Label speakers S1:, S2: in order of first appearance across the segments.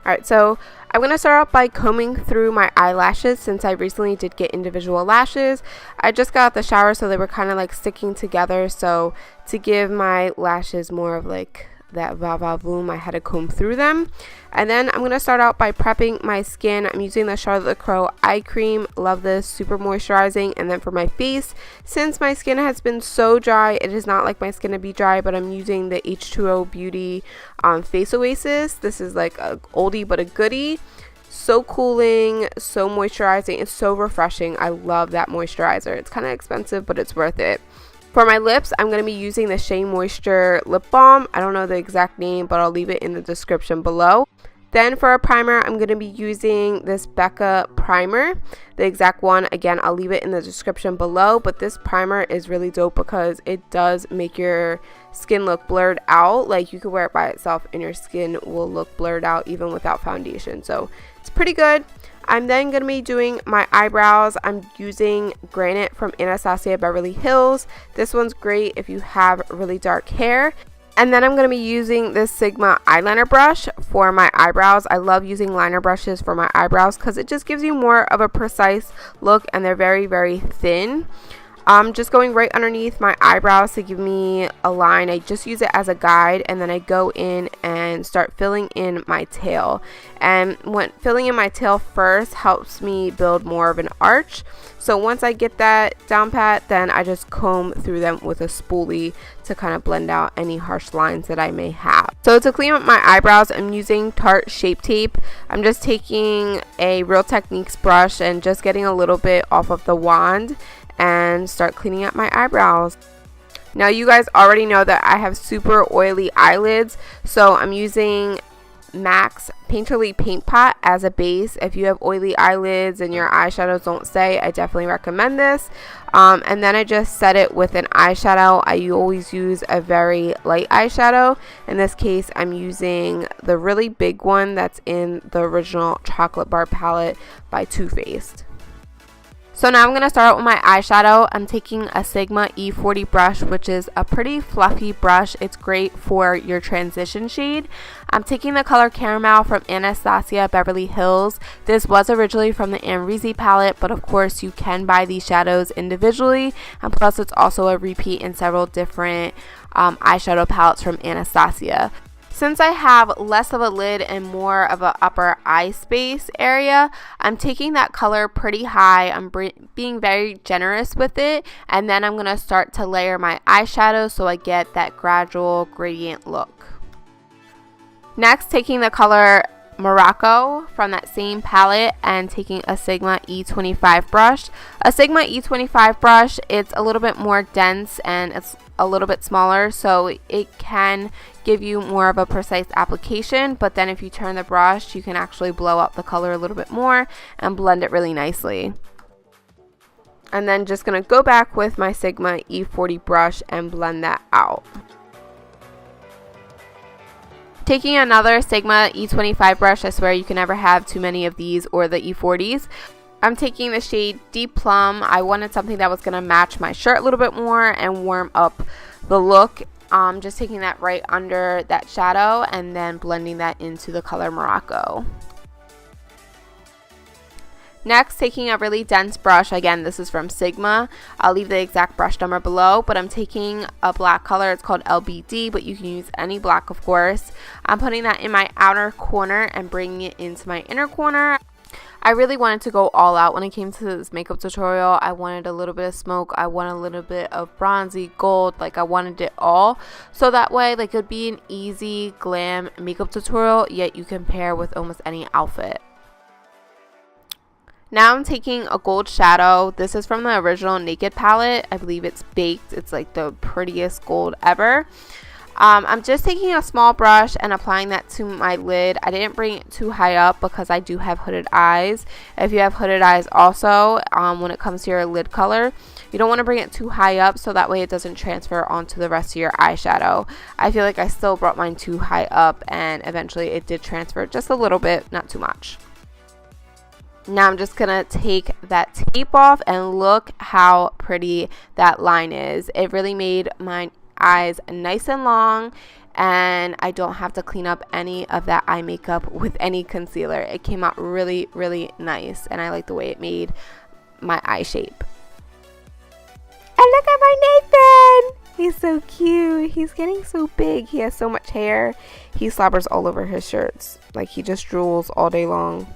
S1: Alright, so I'm going to start out by combing through my eyelashes since I recently did get individual lashes. I just got out the shower, so they were kind of like sticking together, so to give my lashes more of like that va-va-voom, I had to comb through them. And then I'm going to start out by prepping my skin. I'm using the Charlotte Le Croix eye cream. Love this, super moisturizing. And then for my face, since my skin has been so dry, it is not like my skin to be dry, but I'm using the H2O Beauty Face Oasis. This is like a oldie but a goodie. So cooling, so moisturizing, it's so refreshing. I love that moisturizer. It's kind of expensive, but it's worth it. For my lips, I'm going to be using the Shea Moisture Lip Balm. I don't know the exact name, but I'll leave it in the description below. Then for a primer, I'm going to be using this Becca primer. The exact one, again, I'll leave it in the description below. But this primer is really dope because it does make your skin look blurred out. Like, you could wear it by itself and your skin will look blurred out even without foundation. So it's pretty good. I'm then going to be doing my eyebrows. I'm using Granite from Anastasia Beverly Hills. This one's great if you have really dark hair. And then I'm going to be using this Sigma eyeliner brush for my eyebrows. I love using liner brushes for my eyebrows because it just gives you more of a precise look, and they're very, very thin. Just going right underneath my eyebrows to give me a line. I just use it as a guide, and then I go in and start filling in my tail. And when filling in my tail first helps me build more of an arch. So once I get that down pat, then I just comb through them with a spoolie to kind of blend out any harsh lines that I may have. So to clean up my eyebrows, I'm using Tarte Shape Tape. I'm just taking a Real Techniques brush and just getting a little bit off of the wand and start cleaning up my eyebrows. Now you guys already know that I have super oily eyelids, so I'm using MAC's Painterly Paint Pot as a base. If you have oily eyelids and your eyeshadows don't stay, I definitely recommend this. And then I just set it with an eyeshadow. I always use a very light eyeshadow. In this case, I'm using the really big one that's in the original Chocolate Bar palette by Too Faced. So now I'm going to start out with my eyeshadow. I'm taking a Sigma E40 brush, which is a pretty fluffy brush. It's great for your transition shade. I'm taking the color Caramel from Anastasia Beverly Hills. This was originally from the Amrezy palette, but of course you can buy these shadows individually. And plus it's also a repeat in several different eyeshadow palettes from Anastasia. Since I have less of a lid and more of an upper eye space area, I'm taking that color pretty high. I'm being very generous with it, and then I'm going to start to layer my eyeshadow so I get that gradual gradient look. Next, taking the color Morocco from that same palette and taking a Sigma E25 brush. A Sigma E25 brush, it's a little bit more dense and it's a little bit smaller, so it can give you more of a precise application, but then if you turn the brush, you can actually blow up the color a little bit more and blend it really nicely. And then just going to go back with my Sigma E40 brush and blend that out. Taking another Sigma E25 brush, I swear you can never have too many of these or the E40s. I'm taking the shade Deep Plum. I wanted something that was going to match my shirt a little bit more and warm up the look. Just taking that right under that shadow and then blending that into the color Morocco. Next, taking a really dense brush. Again, this is from Sigma. I'll leave the exact brush number below, but I'm taking a black color. It's called LBD, but you can use any black, of course. I'm putting that in my outer corner and bringing it into my inner corner. I really wanted to go all out when it came to this makeup tutorial. I wanted a little bit of smoke. I wanted a little bit of bronzy gold. Like, I wanted it all. So that way, like, it would be an easy glam makeup tutorial, yet you can pair with almost any outfit. Now I'm taking a gold shadow. This is from the original Naked palette. I believe it's Baked. It's like the prettiest gold ever. I'm just taking a small brush and applying that to my lid. I didn't bring it too high up because I do have hooded eyes. If you have hooded eyes also, when it comes to your lid color, you don't want to bring it too high up so that way it doesn't transfer onto the rest of your eyeshadow. I feel like I still brought mine too high up and eventually it did transfer just a little bit, not too much. Now I'm just gonna take that tape off and look how pretty that line is. It really made my eyes nice and long, and I don't have to clean up any of that eye makeup with any concealer. It came out really, really nice, and I like the way it made my eye shape. And look at my Nathan! He's so cute. He's getting so big. He has so much hair. He slobbers all over his shirts. Like, he just drools all day long.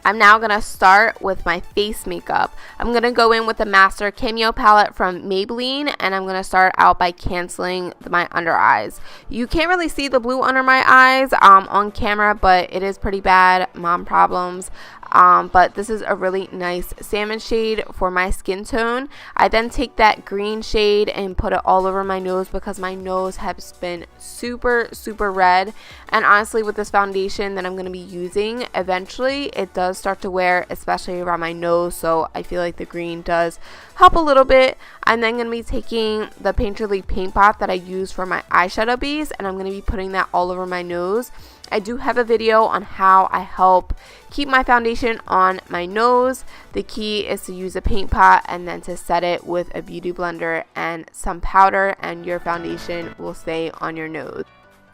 S1: I'm now going to start with my face makeup. I'm going to go in with the Master Cameo palette from Maybelline, and I'm going to start out by canceling my under eyes. You can't really see the blue under my eyes on camera, but it is pretty bad. Mom problems. But this is a really nice salmon shade for my skin tone. I then take that green shade and put it all over my nose because my nose has been super red, and honestly with this foundation that I'm going to be using, eventually it does start to wear, especially around my nose, so I feel like the green does help a little bit. I'm then going to be taking the Painterly paint pot that I use for my eyeshadow base, and I'm going to be putting that all over my nose. I do have a video on how I help keep my foundation on my nose. The key is to use a paint pot and then to set it with a beauty blender and some powder, and your foundation will stay on your nose.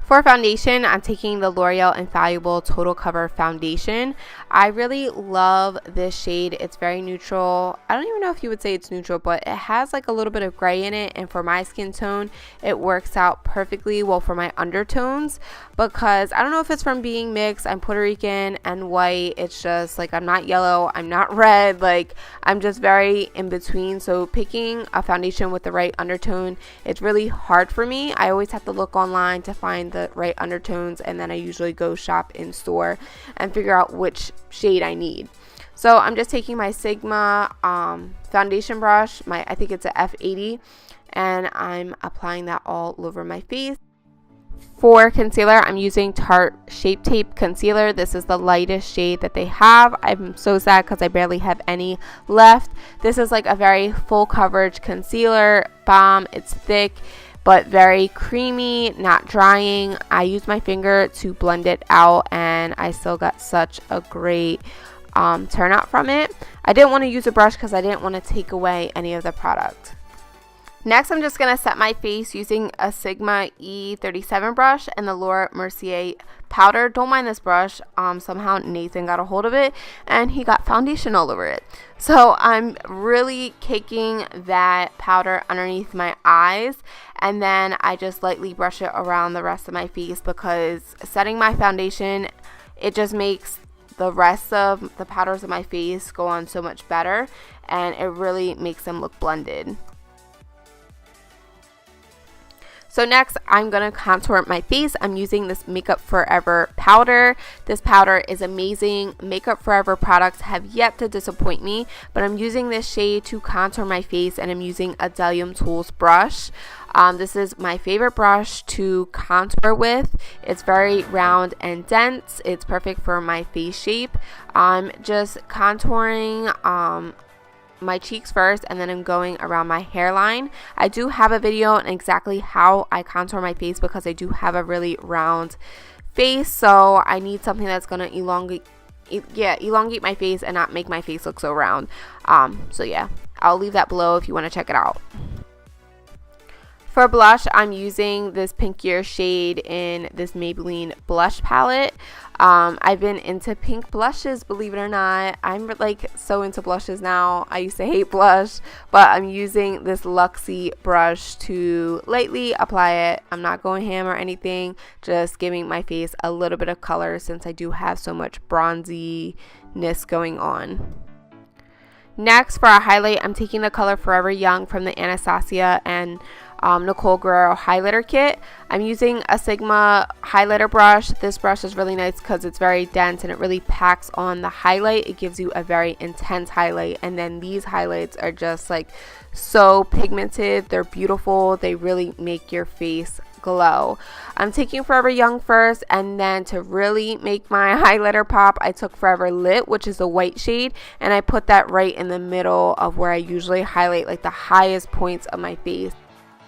S1: For foundation, I'm taking the L'Oreal Infallible Total Cover Foundation. I really love this shade. It's very neutral. I don't even know if you would say it's neutral, but it has like a little bit of gray in it, and for my skin tone, it works out perfectly well for my undertones, because I don't know if it's from being mixed. I'm Puerto Rican and white. It's just like I'm not yellow, I'm not red, like I'm just very in between. So picking a foundation with the right undertone, it's really hard for me. I always have to look online to find the right undertones, and then I usually go shop in store and figure out which shade I need. So I'm just taking my Sigma foundation brush, I think it's a F80, and I'm applying that all over my face. For concealer, I'm using Tarte Shape Tape Concealer. This is the lightest shade that they have. I'm so sad because I barely have any left. This is like a very full coverage concealer balm. It's thick but very creamy, not drying. I use my finger to blend it out, and I still got such a great turnout from it. I didn't want to use a brush because I didn't want to take away any of the product. Next, I'm just going to set my face using a Sigma E37 brush and the Laura Mercier powder. Don't mind this brush. Somehow Nathan got a hold of it and he got foundation all over it. So I'm really caking that powder underneath my eyes, and then I just lightly brush it around the rest of my face, because setting my foundation, it just makes the rest of the powders of my face go on so much better, and it really makes them look blended. So next, I'm going to contour my face. I'm using this Makeup Forever powder. This powder is amazing. Makeup Forever products have yet to disappoint me, but I'm using this shade to contour my face, and I'm using a Delium Tools brush. This is my favorite brush to contour with. It's very round and dense. It's perfect for my face shape. I'm just contouring my cheeks first, and then I'm going around my hairline. I do have a video on exactly how I contour my face because I do have a really round face, so I need something that's going to elongate my face and not make my face look so round. So yeah, I'll leave that below if you want to check it out. For blush, I'm using this pinkier shade in this Maybelline blush palette. I've been into pink blushes, believe it or not. I'm like so into blushes now. I used to hate blush, but I'm using this Luxie brush to lightly apply it. I'm not going ham or anything, just giving my face a little bit of color since I do have so much bronziness going on. Next, for our highlight, I'm taking the color Forever Young from the Anastasia and Nicole Guerrero highlighter kit. I'm using a Sigma highlighter brush. This brush is really nice because it's very dense and it really packs on the highlight. It gives you a very intense highlight, and then these highlights are just like so pigmented. They're beautiful. They really make your face glow. I'm taking Forever Young first, and then to really make my highlighter pop, I took Forever Lit, which is a white shade, and I put that right in the middle of where I usually highlight like the highest points of my face.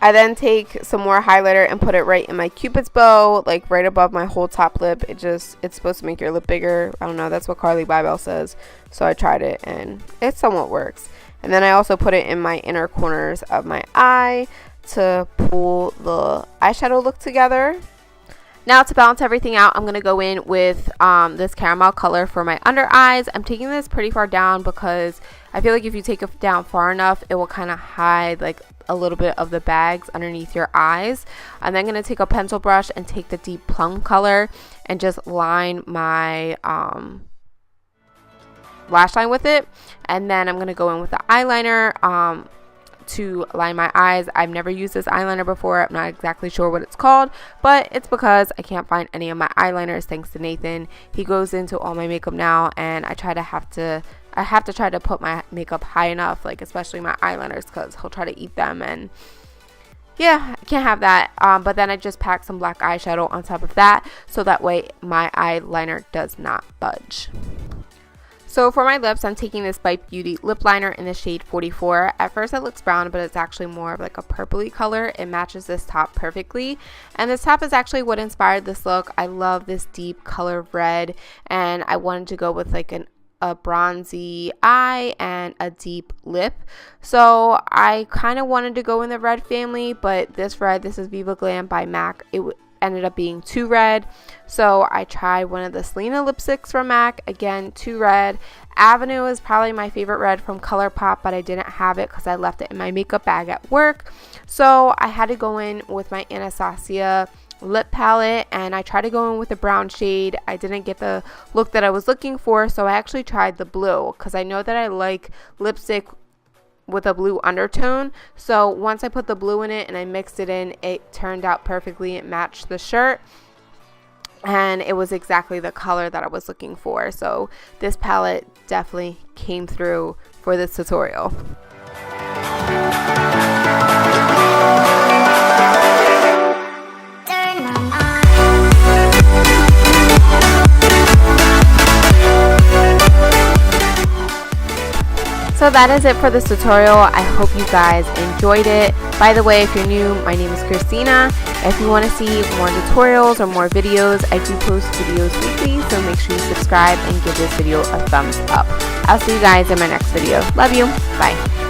S1: I then take some more highlighter and put it right in my Cupid's bow, like right above my whole top lip. It's supposed to make your lip bigger. I don't know, that's what Carly Bybel says. So I tried it and it somewhat works. And then I also put it in my inner corners of my eye to pull the eyeshadow look together. Now to balance everything out, I'm going to go in with this caramel color for my under eyes. I'm taking this pretty far down because I feel like if you take it down far enough, it will kind of hide like a little bit of the bags underneath your eyes. I'm then going to take a pencil brush and take the deep plum color and just line my lash line with it. And then I'm going to go in with the eyeliner to line my eyes. I've never used this eyeliner before. I'm not exactly sure what it's called, but it's because I can't find any of my eyeliners thanks to Nathan. He goes into all my makeup now, and I have to try to put my makeup high enough, like especially my eyeliners, because he'll try to eat them, and yeah, I can't have that. But then I just pack some black eyeshadow on top of that, so that way my eyeliner does not budge. So for my lips, I'm taking this Bite Beauty lip liner in the shade 44. At first it looks brown, but it's actually more of like a purpley color. It matches this top perfectly. And this top is actually what inspired this look. I love this deep color red, and I wanted to go with like a bronzy eye and a deep lip. So I kind of wanted to go in the red family, but this is Viva Glam by MAC. It ended up being too red, so I tried one of the Selena lipsticks from MAC, again too red. Avenue is probably my favorite red from ColourPop, but I didn't have it because I left it in my makeup bag at work, so I had to go in with my Anastasia lip palette, and I tried to go in with a brown shade. I didn't get the look that I was looking for, so I actually tried the blue because I know that I like lipstick with a blue undertone. So once I put the blue in it and I mixed it in, it turned out perfectly. It matched the shirt, and it was exactly the color that I was looking for. So this palette definitely came through for this tutorial. So that is it for this tutorial. I hope you guys enjoyed it. By the way, if you're new, my name is Christina. If you want to see more tutorials or more videos, I do post videos weekly, so make sure you subscribe and give this video a thumbs up. I'll see you guys in my next video. Love you. Bye.